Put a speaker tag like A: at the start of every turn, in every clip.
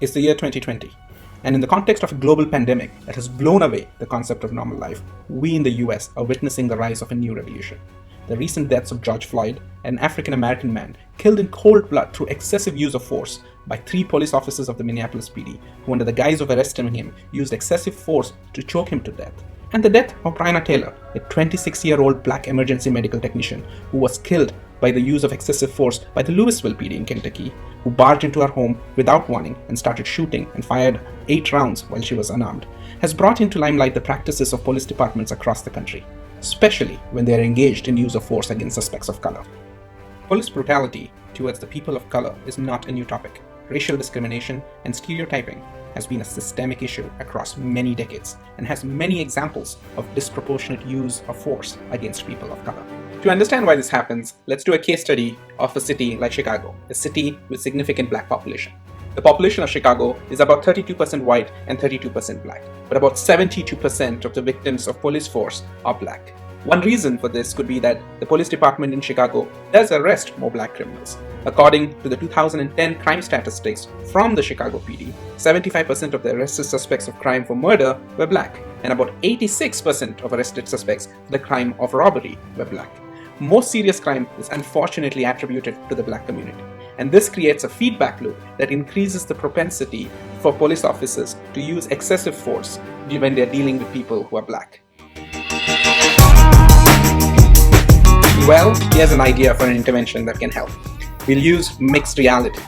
A: It's the year 2020, and in the context of a global pandemic that has blown away the concept of normal life, we in the US are witnessing the rise of a new revolution. The recent deaths of George Floyd, an African American man killed in cold blood through excessive use of force by 3 police officers of the Minneapolis PD, who under the guise of arresting him used excessive force to choke him to death. And the death of Breonna Taylor, a 26-year-old black emergency medical technician who was killed by the use of excessive force by the Louisville PD in Kentucky, who barged into her home without warning and started shooting and fired 8 rounds while she was unarmed, has brought into limelight the practices of police departments across the country, especially when they are engaged in use of force against suspects of color. Police brutality towards the people of color is not a new topic. Racial discrimination and stereotyping has been a systemic issue across many decades and has many examples of disproportionate use of force against people of color. To understand why this happens, let's do a case study of a city like Chicago, a city with significant black population. The population of Chicago is about 32% white and 32% black, but about 72% of the victims of police force are black. One reason for this could be that the police department in Chicago does arrest more black criminals. According to the 2010 crime statistics from the Chicago PD, 75% of the arrested suspects of crime for murder were black, and about 86% of arrested suspects for the crime of robbery were black. Most serious crime is unfortunately attributed to the black community, and this creates a feedback loop that increases the propensity for police officers to use excessive force when they're dealing with people who are black. Well, here's an idea for an intervention that can help. We'll use mixed reality.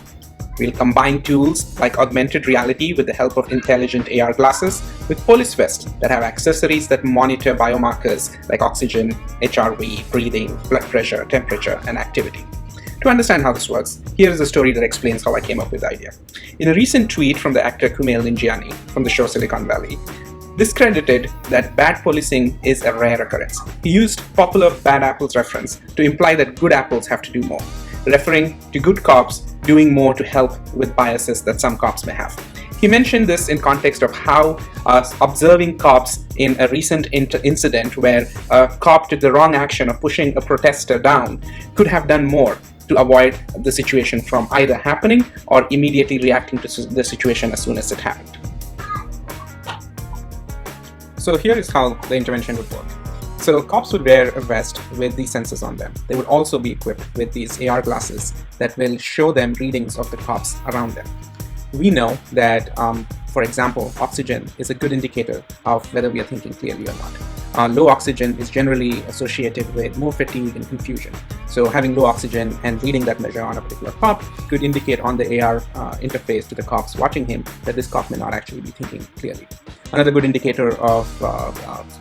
A: We'll combine tools like augmented reality with the help of intelligent AR glasses with police vests that have accessories that monitor biomarkers like oxygen, HRV, breathing, blood pressure, temperature, and activity. To understand how this works, here is a story that explains how I came up with the idea. In a recent tweet from the actor Kumail Nanjiani from the show Silicon Valley, discredited that bad policing is a rare occurrence. He used popular Bad Apples reference to imply that good apples have to do more, referring to good cops doing more to help with biases that some cops may have. He mentioned this in context of how observing cops in a recent incident where a cop took the wrong action of pushing a protester down could have done more to avoid the situation from either happening or immediately reacting to the situation as soon as it happened. So here is how the intervention would work. So cops would wear a vest with these sensors on them. They would also be equipped with these AR glasses that will show them readings of the cops around them. We know that, for example, oxygen is a good indicator of whether we are thinking clearly or not. Low oxygen is generally associated with more fatigue and confusion. So having low oxygen and reading that measure on a particular cop could indicate on the AR interface to the cops watching him that this cop may not actually be thinking clearly. Another good indicator of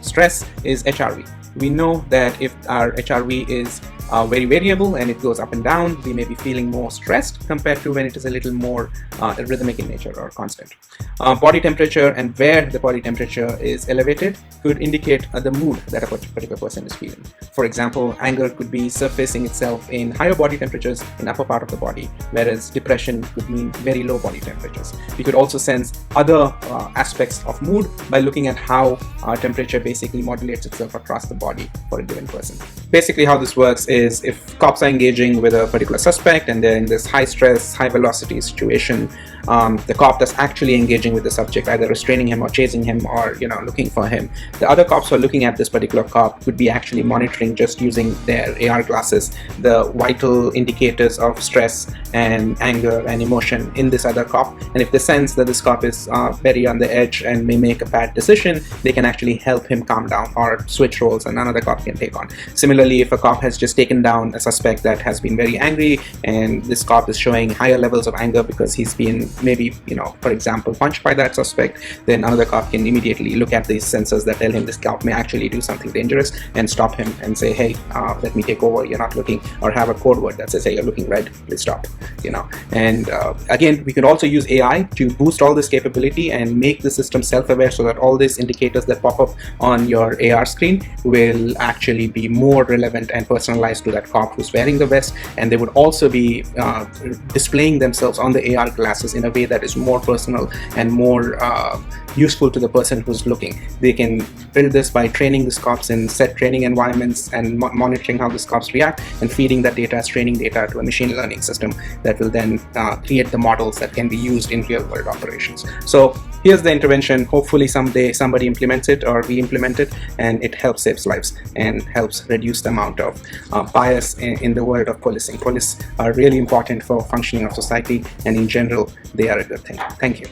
A: stress is HRV. We know that if our HRV is very variable and it goes up and down, we may be feeling more stressed compared to when it is a little more rhythmic in nature or constant. Body temperature and where the body temperature is elevated could indicate the mood that a particular person is feeling. For example, anger could be surfacing itself in higher body temperatures in upper part of the body, whereas depression could mean very low body temperatures. We could also sense other aspects of mood by looking at how temperature basically modulates itself across the body for a given person. Basically how this works is if cops are engaging with a particular suspect and they're in this high stress, high velocity situation, the cop that's actually engaging with the subject, either restraining him or chasing him or looking for him, the other cops who are looking at this particular cop could be actually monitoring, just using their AR glasses, the vital indicators of stress and anger and emotion in this other cop. And if they sense that this cop is very on the edge and may make a bad decision, they can actually help him calm down or switch roles and another cop can take on. Similarly, if a cop has just taken down a suspect that has been very angry and this cop is showing higher levels of anger because he's been maybe, for example, punched by that suspect, then another cop can immediately look at these sensors that tell him this cop may actually do something dangerous and stop him and say, hey, let me take over, you're not looking, or have a code word that says, hey, you're looking red, please stop, And again, we can also use AI to boost all this capability and make the system self-aware so that all these indicators that pop up on your AR screen will actually be more relevant and personalized personalized to that cop who's wearing the vest, and they would also be displaying themselves on the AR glasses in a way that is more personal and more useful to the person who's looking. They can build this by training these cops in set training environments and monitoring how these cops react, and feeding that data as training data to a machine learning system that will then create the models that can be used in real world operations. So here's the intervention. Hopefully someday somebody implements it or we implement it, and it helps save lives and helps reduce the amount of bias in the world of policing. Police are really important for functioning of society, and in general they are a good thing. Thank you.